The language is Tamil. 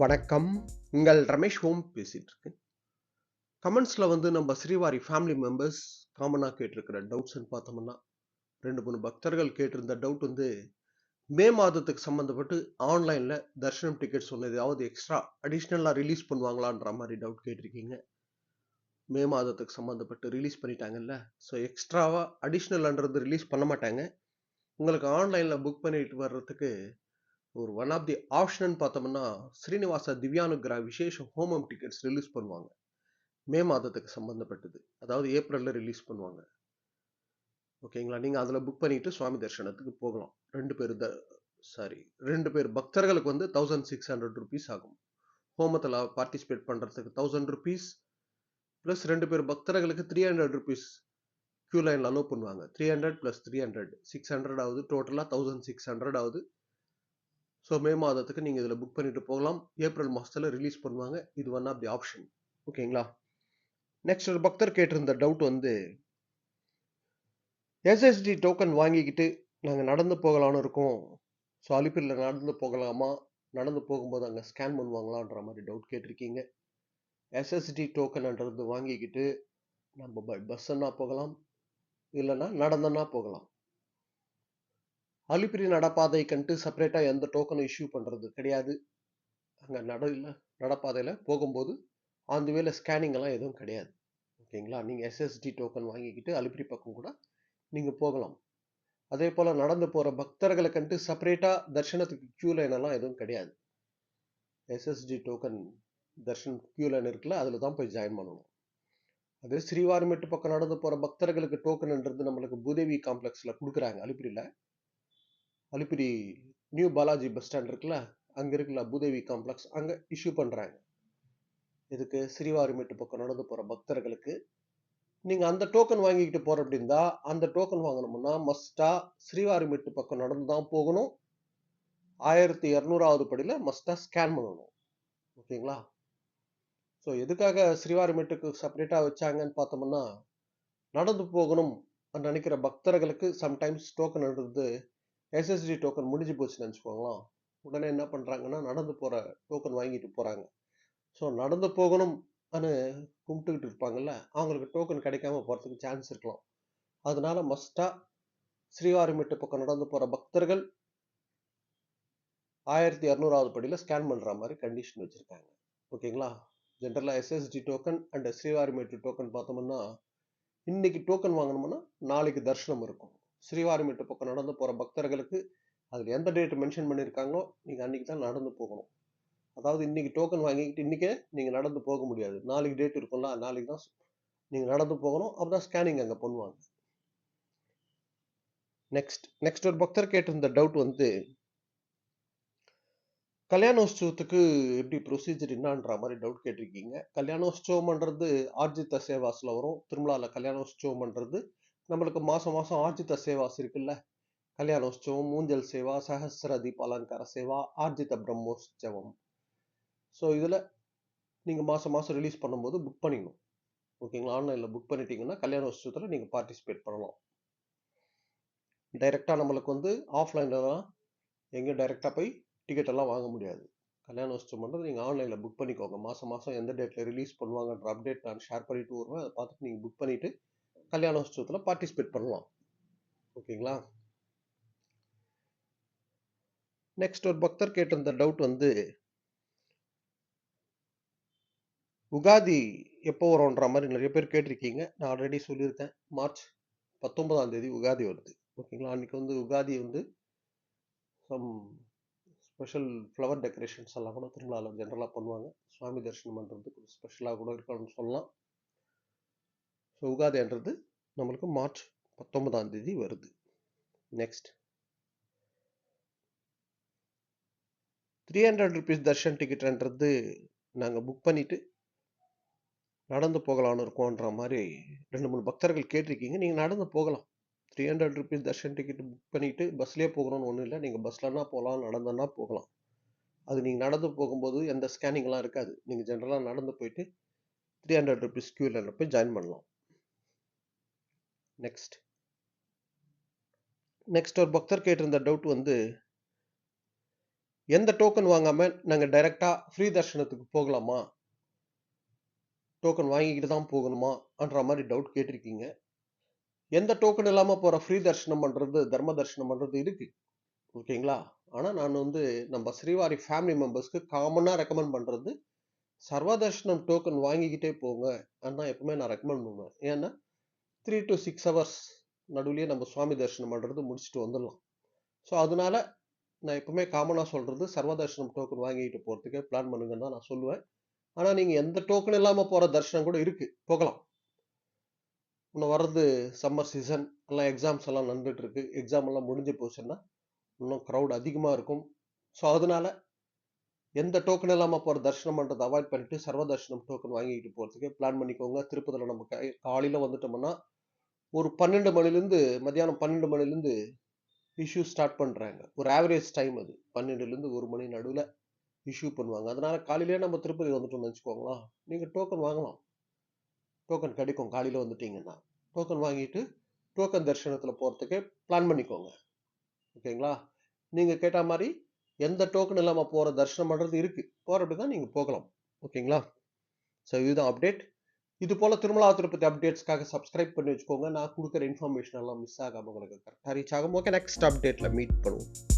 வணக்கம். உங்கள் ரமேஷ் ஓம் பேசிட்டு இருக்கேன். கமெண்ட்ஸ்ல நம்ம ஸ்ரீவாரி ஃபேமிலி மெம்பர்ஸ் காமனா கேட்டிருக்கிற டவுட்ஸ்ன்னு பார்த்தோம்னா, 2, 3 பக்தர்கள் கேட்டிருந்த டவுட் மே மாதத்துக்கு சம்மந்தப்பட்டு ஆன்லைன்ல தர்ஷனம் டிக்கெட்ஸ் ஒண்ணு ஏதாவது எக்ஸ்ட்ரா அடிஷனலா ரிலீஸ் பண்ணுவாங்களான்ற மாரி டவுட் கேட்டிருக்கீங்க. மே மாதத்துக்கு சம்மந்தப்பட்டு ரிலீஸ் பண்ணிட்டாங்கல்ல. ஸோ எக்ஸ்ட்ராவா அடிஷனல்ன்றது ரிலீஸ் பண்ண மாட்டாங்க. உங்களுக்கு ஆன்லைன்ல புக் பண்ணிட்டு வர்றதுக்கு ஒரு ஒன் ஆஃப் தி ஆப்ஷன்னு பார்த்தோம்னா, ஸ்ரீனிவாச திவ்யானுக்கிரா விசேஷ ஹோமம் டிக்கெட்ஸ் ரிலீஸ் பண்ணுவாங்க. மே மாதத்துக்கு சம்பந்தப்பட்டது. அதாவது ஏப்ரல்ல ரிலீஸ் பண்ணுவாங்க. ஓகேங்களா? நீங்க அதுல புக் பண்ணிட்டு சுவாமி தரிசனத்துக்கு போகலாம். 2 பேரு சாரி 2 பேர் பக்தர்களுக்கு ₹1600 ஆகும். ஹோமத்துல பார்ட்டிசிபேட் பண்றதுக்கு ₹1000 பிளஸ் 2 பேர் பக்தர்களுக்கு ₹300 கியூ லைன்ல அலோவ் பண்ணுவாங்க. 300 பிளஸ் 300 600 ஆகுது. டோட்டலா 1600 ஆகுது. ஸோ மே மாதத்துக்கு நீங்க இதுல புக் பண்ணிட்டு போகலாம். ஏப்ரல் மாசத்துல ரிலீஸ் பண்ணுவாங்க. இது ஒன் ஆஃப் தி ஆப்ஷன். ஓகேங்களா? நெக்ஸ்ட் ஒரு பக்தர் கேட்டிருந்த டவுட் எஸ்எஸ்டி டோக்கன் வாங்கிக்கிட்டு நாங்கள் நடந்து போகலான்னு இருக்கோம். ஸோ அலிப்பிரியில் நடந்து போகலாமா, நடந்து போகும்போது அங்கே ஸ்கேன் பண்ணுவாங்களான்ற மாதிரி டவுட் கேட்டிருக்கீங்க. எஸ்எஸ்டி டோக்கன்ன்றது வாங்கிக்கிட்டு நம்ம பஸ்ஸுன்னா போகலாம், இல்லைன்னா நடந்தனா போகலாம். அலிப்பிரி நடப்பாதை கண்டு செப்பரேட்டாக எந்த டோக்கனும் இஷ்யூ பண்ணுறது கிடையாது. அங்கே நடப்பாதையில் போகும்போது அந்த வேலை ஸ்கேனிங் எல்லாம் எதுவும் கிடையாது. ஓகேங்களா? நீங்கள் எஸ்எஸ்டி டோக்கன் வாங்கிக்கிட்டு அலிப்பிரி பக்கம் கூட நீங்கள் போகலாம். அதே போல நடந்து போற பக்தர்களுக்கு செப்பரேட்டா தர்ஷனத்துக்கு கியூ லைன் எல்லாம் எதுவும் கிடையாது. SSD token darshan queue line இருக்குல்ல, அதுல தான் போய் ஜாயின் பண்ணணும். அது ஸ்ரீவாரிமெட்டு பக்கம் நடந்து போற பக்தர்களுக்கு டோக்கன்ன்றது நம்மளுக்கு பூதேவி காம்ப்ளெக்ஸ்ல கொடுக்குறாங்க. Alipiri new Balaji bus stand இருக்குல்ல, அங்க இருக்குல்ல பூதேவி காம்ப்ளெக்ஸ், அங்க இஷ்யூ பண்றாங்க. இதுக்கு ஸ்ரீவாரிமெட்டு பக்கம் நடந்து போற பக்தர்களுக்கு நீங்க அந்த டோக்கன் வாங்கிக்கிட்டு போற அப்படின்னா, அந்த டோக்கன் வாங்கணும்னா மஸ்டா ஸ்ரீவாரிமெட்டு பக்கம் நடந்து தான் போகணும். 1200வது படியில மஸ்டா ஸ்கேன் பண்ணணும். ஓகேங்களா? ஸோ எதுக்காக ஸ்ரீவாரிமெட்டுக்கு செப்பரேட்டா வச்சாங்கன்னு பார்த்தோம்னா, நடந்து போகணும் நினைக்கிற பக்தர்களுக்கு சம்டைம்ஸ் டோக்கன்ன்றது எஸ்எஸ்டி டோக்கன் முடிஞ்சு போச்சுன்னு நினச்சிக்கோங்களேன். உடனே என்ன பண்றாங்கன்னா, நடந்து போற டோக்கன் வாங்கிட்டு போறாங்க. ஸோ நடந்து போகணும் கும்பிட்டுக்கிட்டு இருப்பாங்கல்ல, அவங்களுக்கு டோக்கன் கிடைக்காம போறதுக்கு சான்ஸ் இருக்கலாம். அதனால மஸ்டா ஸ்ரீவாரிமெட்டு பக்கம் நடந்து போற பக்தர்கள் 1200வது படியில ஸ்கேன் பண்ற மாதிரி கண்டிஷன் வச்சிருக்காங்க. ஓகேங்களா? ஜென்ரலா SSD token and Srivarimettu token பார்த்தோம்னா, இன்னைக்கு டோக்கன் வாங்கணும்னா நாளைக்கு தரிசனம் இருக்கும். ஸ்ரீவாரிமெட்டு பக்கம் நடந்து போற பக்தர்களுக்கு அதுல எந்த டேட் மென்ஷன் பண்ணியிருக்காங்களோ நீங்க அன்னைக்கு தான் நடந்து போகணும். அதாவது இன்னைக்கு டோக்கன் வாங்கிக்கிட்டு இன்னைக்கே நீங்க நடந்து போக முடியாது. நாளைக்கு டேட் இருக்கும்ல, நாளைக்கு தான் நீங்க நடந்து போகணும். அப்பதான் ஸ்கேனிங் அங்க பண்ணுவாங்க. நெக்ஸ்ட் ஒரு பக்தர் கேட்டிருந்த டவுட் கல்யாணோற்சவத்துக்கு எப்படி ப்ரொசீஜர் என்னன்ற மாதிரி டவுட் கேட்டிருக்கீங்க. கல்யாணோற்சவம்ன்றது ஆர்ஜித சேவாஸ்ல வரும். திருமலால கல்யாணோற்சவம்ன்றது நம்மளுக்கு மாசம் மாசம் ஆர்ஜித சேவாஸ் இருக்குல்ல, கல்யாணோற்சவம், ஊஞ்சல் சேவா, சஹஸ்ர தீப அலங்கார சேவா, ஆர்ஜித பிரம்மோற்சவம். ஸோ இதுல நீங்க மாசம் மாசம் ரிலீஸ் பண்ணும்போது புக் பண்ணிக்கணும். ஓகேங்களா? ஆன்லைன்ல புக் பண்ணிட்டீங்கன்னா கல்யாணோற்சவத்துல நீங்க பார்ட்டிசிபேட் பண்ணலாம். டைரக்டா நம்மளுக்கு ஆஃப்லைன்ல தான் எங்கேயும் டைரக்டா போய் டிக்கெட் எல்லாம் வாங்க முடியாது. கல்யாணோற்சவம்ன்றது நீங்கள் ஆன்லைனில் புக் பண்ணிக்கோங்க. மாதம் மாதம் எந்த டேட்டில் ரிலீஸ் பண்ணுவாங்கன்ற அப்டேட் நான் ஷேர் பண்ணிட்டு வருவேன். அதை பார்த்துட்டு நீங்கள் புக் பண்ணிவிட்டு கல்யாணோற்சவத்தில் பார்ட்டிசிபேட் பண்ணலாம். ஓகேங்களா? நெக்ஸ்ட் ஒரு பக்தர் கேட்டிருந்த டவுட் உகாதி எப்போ வரும்ன்ற மாதிரி நிறைய பேர் கேட்டிருக்கீங்க. நான் ஆல்ரெடி சொல்லியிருக்கேன். மார்ச் 19ஆம் தேதி உகாதி வருது. ஓகேங்களா? அன்னைக்கு Ugadi some special flower decorations எல்லாம் கூட திருமலாவில் ஜென்ரலாக பண்ணுவாங்க. சுவாமி தரிசனம் பண்ணுறதுக்கு ஸ்பெஷலாக கூட இருக்கணும்னு சொல்லலாம். ஸோ உகாதின்றது நம்மளுக்கு மார்ச் 19ஆம் தேதி வருது. நெக்ஸ்ட் ₹300 தர்ஷன் டிக்கெட்ன்றது நாங்கள் புக் பண்ணிட்டு நடந்து போகலான்னு இருக்கோன்ற மாதிரி 2-3 பக்தர்கள் கேட்டிருக்கீங்க. நீங்கள் நடந்து போகலாம். ₹300 தர்ஷன் டிக்கெட் புக் பண்ணிட்டு பஸ்லேயே போகணும்னு ஒன்றும் இல்லை. நீங்கள் பஸ்லன்னா போகலாம், நடந்தனா போகலாம். அது நீங்கள் நடந்து போகும்போது எந்த ஸ்கேனிங்லாம் இருக்காது. நீங்கள் ஜென்ரலாக நடந்து போயிட்டு ₹300 கியூ லைனில் போய் ஜாயின் பண்ணலாம். நெக்ஸ்ட் ஒரு பக்தர் கேட்டிருந்த டவுட் எந்த டோக்கன் வாங்காம நாங்க டைரக்டா ஃப்ரீ தர்ஷனத்துக்கு போகலாமா? டோக்கன் வாங்கிக்கிட்டு தான் போகணுமான்ற மாரி டவுட் கேட்டிருக்கீங்க. எந்த டோக்கன் இல்லாம போற ஃப்ரீ தர்ஷனம் பண்றது, தர்ம தர்ஷனம் பண்றது இருக்கு. ஓகேங்களா? ஆனா நான் வந்து நம்ம ஸ்ரீவாரி ஃபேமிலி மெம்பர்ஸ்க்கு காமனா ரெக்கமெண்ட் பண்றது, சர்வ தர்ஷனம் டோக்கன் வாங்கிக்கிட்டே போங்க. அதான் எப்பவுமே நான் ரெக்கமெண்ட் பண்ணுவேன். ஏன்னா 3 to 6 ஹவர்ஸ் நடுவுலயே நம்ம சுவாமி தரிசனம் பண்றது முடிச்சுட்டு வந்துடலாம். ஸோ அதனால நான் எப்பவுமே காமனா சொல்றது சர்வ தரிசனம் டோக்கன் வாங்கிட்டு போறதுக்கு பிளான் பண்ணுங்கன்னு தான் நான் சொல்லுவேன். ஆனா நீங்க எந்த டோக்கன் இல்லாம போற தரிசனம் கூட இருக்கு. போகலாம். இன்னும் வர்றது சம்மர் சீசன் எல்லாம் எக்ஸாம்ஸ் எல்லாம் நடந்துட்டு இருக்கு. எக்ஸாம் எல்லாம் முடிஞ்சு போச்சுன்னா இன்னும் கிரௌட் அதிகமா இருக்கும். ஸோ அதனால எந்த டோக்கன் இல்லாம போற தரிசனம் பண்றதை அவாய்ட் பண்ணிட்டு சர்வ தரிசனம் டோக்கன் வாங்கிட்டு போறதுக்கு பிளான் பண்ணிக்கோங்க. திருப்பதில நம்ம காலையில வந்துட்டோம்னா ஒரு 12 மணிலேருந்து மத்தியானம் 12 மணிலேருந்து இஷ்யூ ஸ்டார்ட் பண்றாங்க. ஒரு ஆவரேஜ் டைம் அது. 12லேருந்து 1 மணி நடுவுல இஷ்யூ பண்ணுவாங்க. அதனால காலையிலேயே நம்ம திருப்பதி வந்துட்டோம்னு வச்சுக்கோங்களேன். நீங்க டோக்கன் வாங்கலாம். டோக்கன் கிடைக்கும் காலையில வந்துட்டீங்கன்னா. டோக்கன் வாங்கிட்டு டோக்கன் தரிசனத்துல போறதுக்கு பிளான் பண்ணிக்கோங்க. ஓகேங்களா? நீங்க கேட்ட மாரி எந்த டோக்கன் இல்லாம போற தரிசனம் பண்றது இருக்கு. போறப்படி தான் நீங்க போகலாம். ஓகேங்களா? ஸோ இதுதான் அப்டேட். இது போல திருமலா திருப்பதி அப்டேட்ஸ்க்காக சப்ஸ்கிரைப் பண்ணி வச்சுக்கோங்க. நான் குடுக்குற இன்ஃபர்மேஷன் எல்லாம் மிஸ் ஆகாம உங்களுக்கு கரெக்டா ரீச் ஆகும். ஓகே, நெக்ஸ்ட் அப்டேட்ல மீட் பண்ணுவோம்.